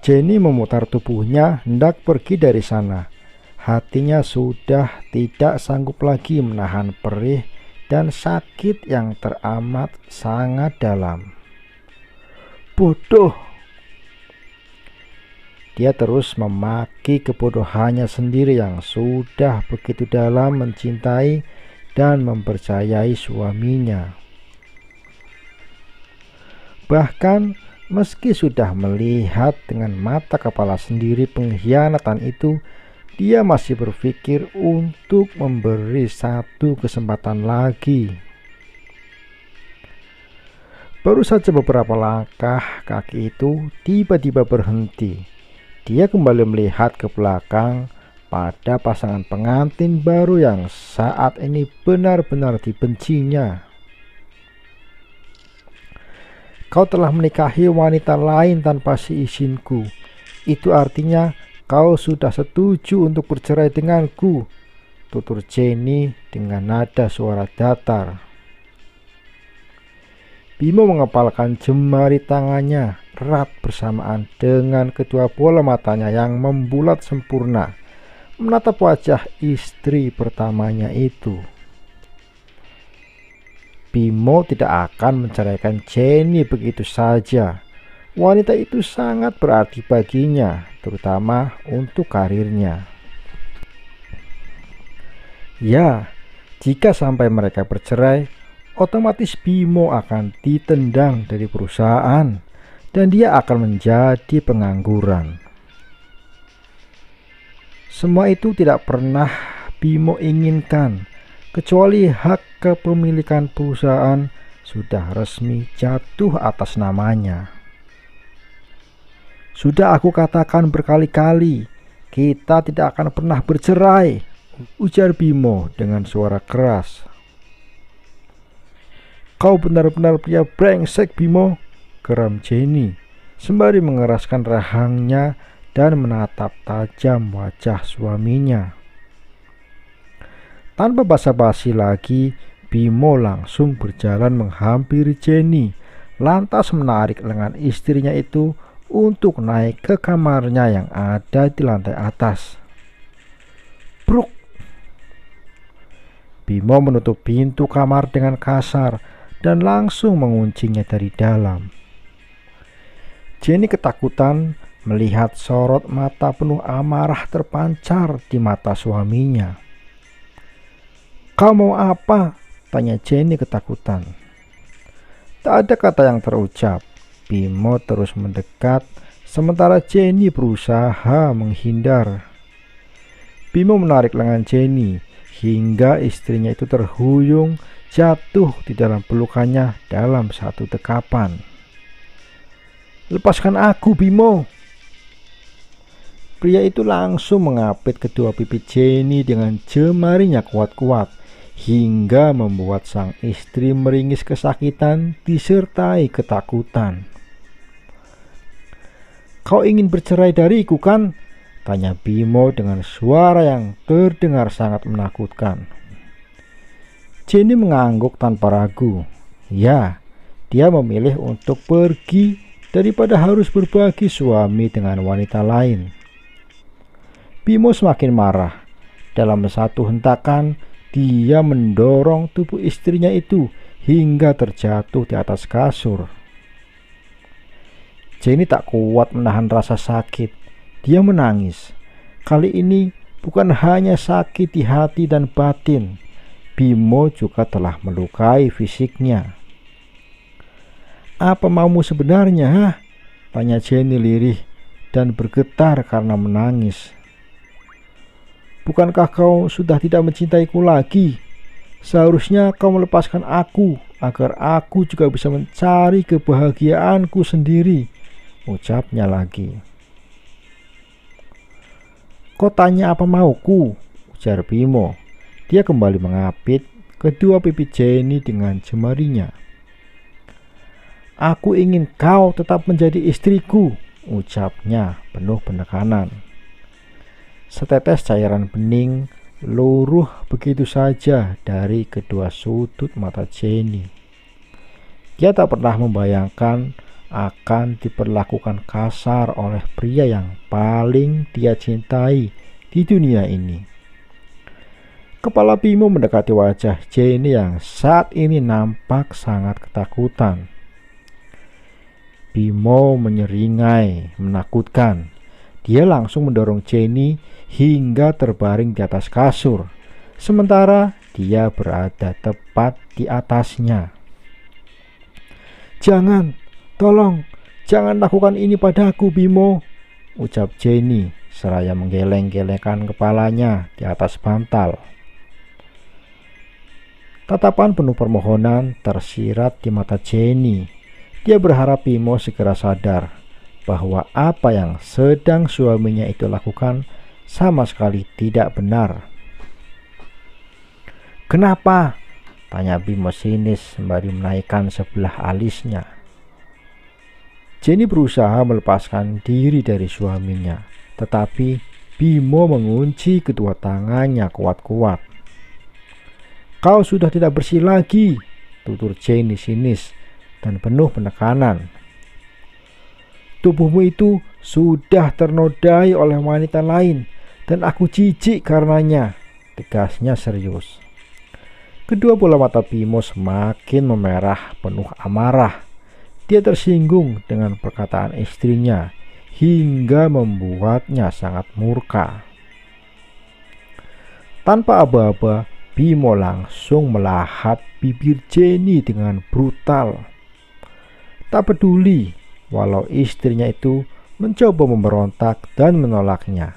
Jenny memutar tubuhnya hendak pergi dari sana. Hatinya sudah tidak sanggup lagi menahan perih dan sakit yang teramat sangat dalam. Bodoh! Dia terus memaki kebodohannya sendiri yang sudah begitu dalam mencintai dan mempercayai suaminya. Bahkan meski sudah melihat dengan mata kepala sendiri pengkhianatan itu, dia masih berpikir untuk memberi satu kesempatan lagi. Baru saja beberapa langkah kaki itu tiba-tiba berhenti. Dia kembali melihat ke belakang pada pasangan pengantin baru yang saat ini benar-benar dibencinya. Kau telah menikahi wanita lain tanpa seizinku. Itu artinya kau sudah setuju untuk bercerai denganku, tutur Jenny dengan nada suara datar. Bimo mengepalkan jemari tangannya erat bersamaan dengan kedua bola matanya yang membulat sempurna, menatap wajah istri pertamanya itu. Bimo tidak akan menceraikan Jenny begitu saja. Wanita itu sangat berarti baginya, terutama untuk karirnya. Ya, jika sampai mereka bercerai, otomatis Bimo akan ditendang dari perusahaan dan dia akan menjadi pengangguran. Semua itu tidak pernah Bimo inginkan, kecuali hak kepemilikan perusahaan sudah resmi jatuh atas namanya. Sudah aku katakan berkali-kali, kita tidak akan pernah bercerai, ujar Bimo dengan suara keras. Kau benar-benar pria brengsek, Bimo, geram Jenny, sembari mengeraskan rahangnya dan menatap tajam wajah suaminya. Tanpa basa-basi lagi, Bimo langsung berjalan menghampiri Jenny, lantas menarik lengan istrinya itu untuk naik ke kamarnya yang ada di lantai atas. Bruk! Bimo menutup pintu kamar dengan kasar dan langsung menguncinya dari dalam. Jenny ketakutan melihat sorot mata penuh amarah terpancar di mata suaminya. Kau mau apa? Tanya Jenny ketakutan. Tak ada kata yang terucap. Bimo terus mendekat, sementara Jenny berusaha menghindar. Bimo menarik lengan Jenny hingga istrinya itu terhuyung jatuh di dalam pelukannya dalam satu dekapan. Lepaskan aku, Bimo! Pria itu langsung mengapit kedua pipi Jenny dengan jemarinya kuat-kuat hingga membuat sang istri meringis kesakitan disertai ketakutan. Kau ingin bercerai dariku kan? Tanya Bimo dengan suara yang terdengar sangat menakutkan. Jenny mengangguk tanpa ragu. Ya, dia memilih untuk pergi daripada harus berbagi suami dengan wanita lain. Bimo semakin marah. Dalam satu hentakan, dia mendorong tubuh istrinya itu hingga terjatuh di atas kasur. Jenny tak kuat menahan rasa sakit. Dia menangis. Kali ini bukan hanya sakit di hati dan batin, Bimo juga telah melukai fisiknya. Apa maumu sebenarnya, ha? Tanya Jenny lirih dan bergetar karena menangis. Bukankah kau sudah tidak mencintaiku lagi? Seharusnya kau melepaskan aku agar aku juga bisa mencari kebahagiaanku sendiri, ucapnya lagi. Kau tanya apa mauku? Ujar Bimo. Dia kembali mengapit kedua pipi Jenny dengan jemarinya. Aku ingin kau tetap menjadi istriku, ucapnya penuh penekanan. Setetes cairan bening luruh begitu saja dari kedua sudut mata Jenny. Dia tak pernah membayangkan akan diperlakukan kasar oleh pria yang paling dia cintai di dunia ini. Kepala Bimo mendekati wajah Jenny yang saat ini nampak sangat ketakutan. Bimo menyeringai, menakutkan. Dia langsung mendorong Jenny hingga terbaring di atas kasur, sementara dia berada tepat di atasnya. "Jangan, tolong, jangan lakukan ini padaku, Bimo," ucap Jenny seraya menggeleng-gelengkan kepalanya di atas bantal. Tatapan penuh permohonan tersirat di mata Jenny. Dia berharap Bimo segera sadar bahwa apa yang sedang suaminya itu lakukan sama sekali tidak benar. "Kenapa?" tanya Bimo sinis sembari menaikkan sebelah alisnya. Jenny berusaha melepaskan diri dari suaminya, tetapi Bimo mengunci kedua tangannya kuat-kuat. "Kau sudah tidak bersih lagi," tutur Jenny sinis dan penuh penekanan. "Tubuhmu itu sudah ternodai oleh wanita lain dan aku jijik karenanya," tegasnya serius. Kedua bola mata Bimo semakin memerah penuh amarah. Dia tersinggung dengan perkataan istrinya hingga membuatnya sangat murka. Tanpa aba-aba, Bimo langsung melahap bibir Jenny dengan brutal. Tak peduli walau istrinya itu mencoba memberontak dan menolaknya,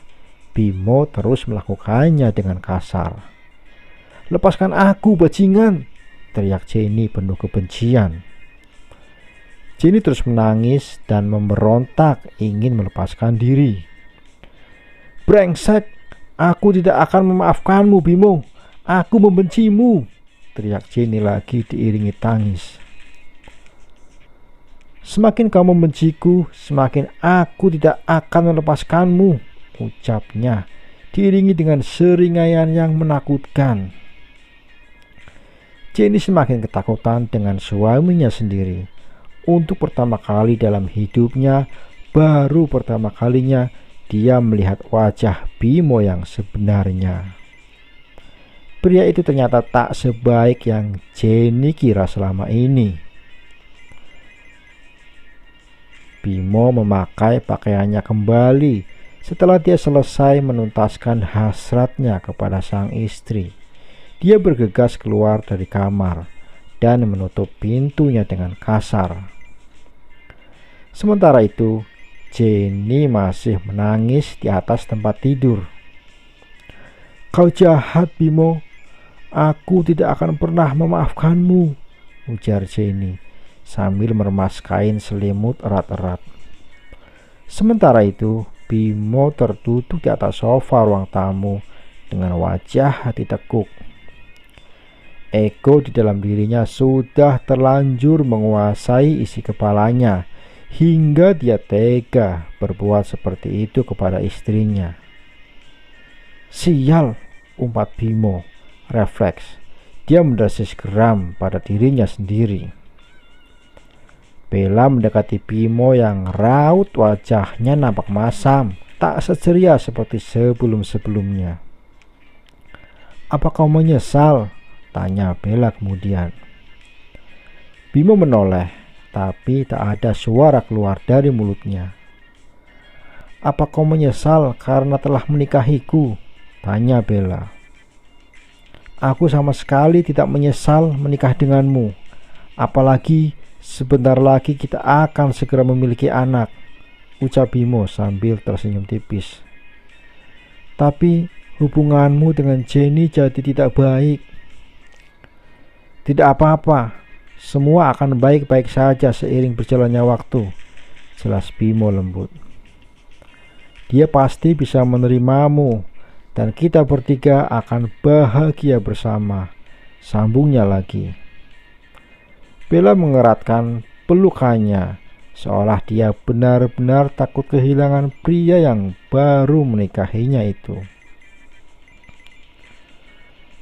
Bimo terus melakukannya dengan kasar. "Lepaskan aku, bajingan!" teriak Jenny penuh kebencian. Jenny terus menangis dan memberontak ingin melepaskan diri. "Brengsek, aku tidak akan memaafkanmu, Bimo. Aku membencimu!" teriak Jenny lagi diiringi tangis. "Semakin kau membenciku, semakin aku tidak akan melepaskanmu," ucapnya diiringi dengan seringaian yang menakutkan. Jenny semakin ketakutan dengan suaminya sendiri. Untuk pertama kali dalam hidupnya, baru pertama kalinya dia melihat wajah Bimo yang sebenarnya. Pria itu ternyata tak sebaik yang Jenny kira selama ini. Bimo memakai pakaiannya kembali setelah dia selesai menuntaskan hasratnya kepada sang istri. Dia bergegas keluar dari kamar dan menutup pintunya dengan kasar. Sementara itu, Jenny masih menangis di atas tempat tidur. "Kau jahat, Bimo. Aku tidak akan pernah memaafkanmu," ujar Jenny sambil meremas kain selimut erat-erat. Sementara itu, Bimo terduduk di atas sofa ruang tamu dengan wajah hati tekuk. Ego di dalam dirinya sudah terlanjur menguasai isi kepalanya hingga dia tega berbuat seperti itu kepada istrinya. "Sial," umpat Bimo. Refleks, dia mendesis geram pada dirinya sendiri. Bella mendekati Bimo yang raut wajahnya nampak masam, tak seceria seperti sebelum-sebelumnya. "Apa kau menyesal?" tanya Bella kemudian. Bimo menoleh, tapi tak ada suara keluar dari mulutnya. "Apa kau menyesal karena telah menikahiku?" tanya Bella. "Aku sama sekali tidak menyesal menikah denganmu. Apalagi sebentar lagi kita akan segera memiliki anak," ucap Bimo sambil tersenyum tipis. "Tapi hubunganmu dengan Jenny jadi tidak baik." "Tidak apa-apa, semua akan baik-baik saja seiring berjalannya waktu," jelas Bimo lembut. "Dia pasti bisa menerimamu dan kita bertiga akan bahagia bersama," sambungnya lagi. Bella mengeratkan pelukannya seolah dia benar-benar takut kehilangan pria yang baru menikahinya itu.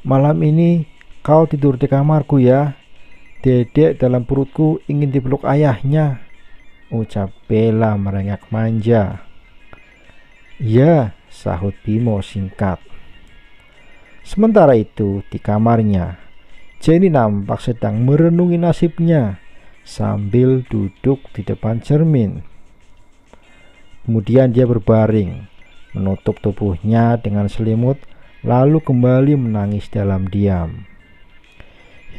"Malam ini kau tidur di kamarku ya. Dedek dalam perutku ingin dipeluk ayahnya," ucap Bella merengek manja. "Ya," sahut Bimo singkat. Sementara itu di kamarnya, Jenny nampak sedang merenungi nasibnya sambil duduk di depan cermin. Kemudian dia berbaring, menutup tubuhnya dengan selimut, lalu kembali menangis dalam diam.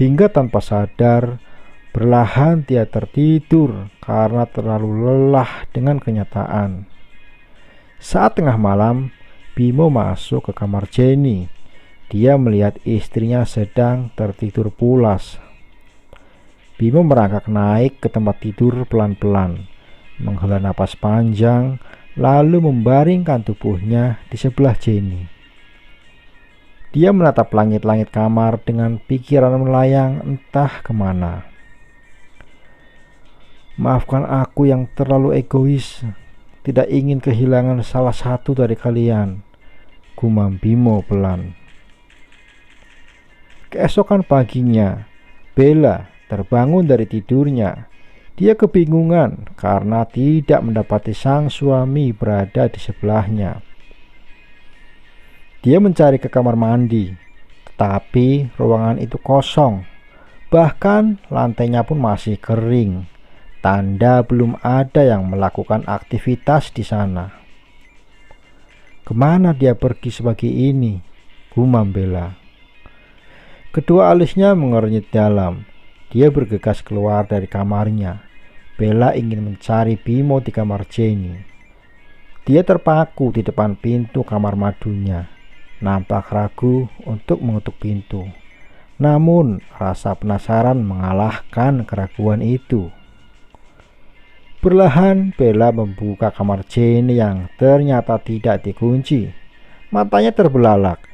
Hingga tanpa sadar, perlahan dia tertidur karena terlalu lelah dengan kenyataan. Saat tengah malam, Bimo masuk ke kamar Jenny. Dia melihat istrinya sedang tertidur pulas. Bimo merangkak naik ke tempat tidur pelan-pelan, menghela napas panjang, lalu membaringkan tubuhnya di sebelah Jenny. Dia menatap langit-langit kamar dengan pikiran melayang entah kemana. "Maafkan aku yang terlalu egois, tidak ingin kehilangan salah satu dari kalian," gumam Bimo pelan. Keesokan paginya, Bella terbangun dari tidurnya. Dia kebingungan karena tidak mendapati sang suami berada di sebelahnya. Dia mencari ke kamar mandi, tetapi ruangan itu kosong. Bahkan lantainya pun masih kering, tanda belum ada yang melakukan aktivitas di sana. "Kemana dia pergi sepagi ini?" gumam Bella. Kedua alisnya mengernyit dalam. Dia bergegas keluar dari kamarnya. Bella ingin mencari Bimo di kamar Jenny. Dia terpaku di depan pintu kamar madunya, nampak ragu untuk mengetuk pintu. Namun rasa penasaran mengalahkan keraguan itu. Perlahan Bella membuka kamar Jenny yang ternyata tidak dikunci. Matanya terbelalak.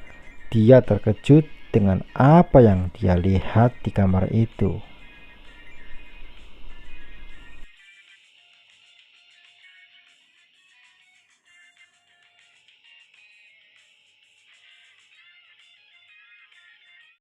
Dia terkejut dengan apa yang dia lihat di kamar itu.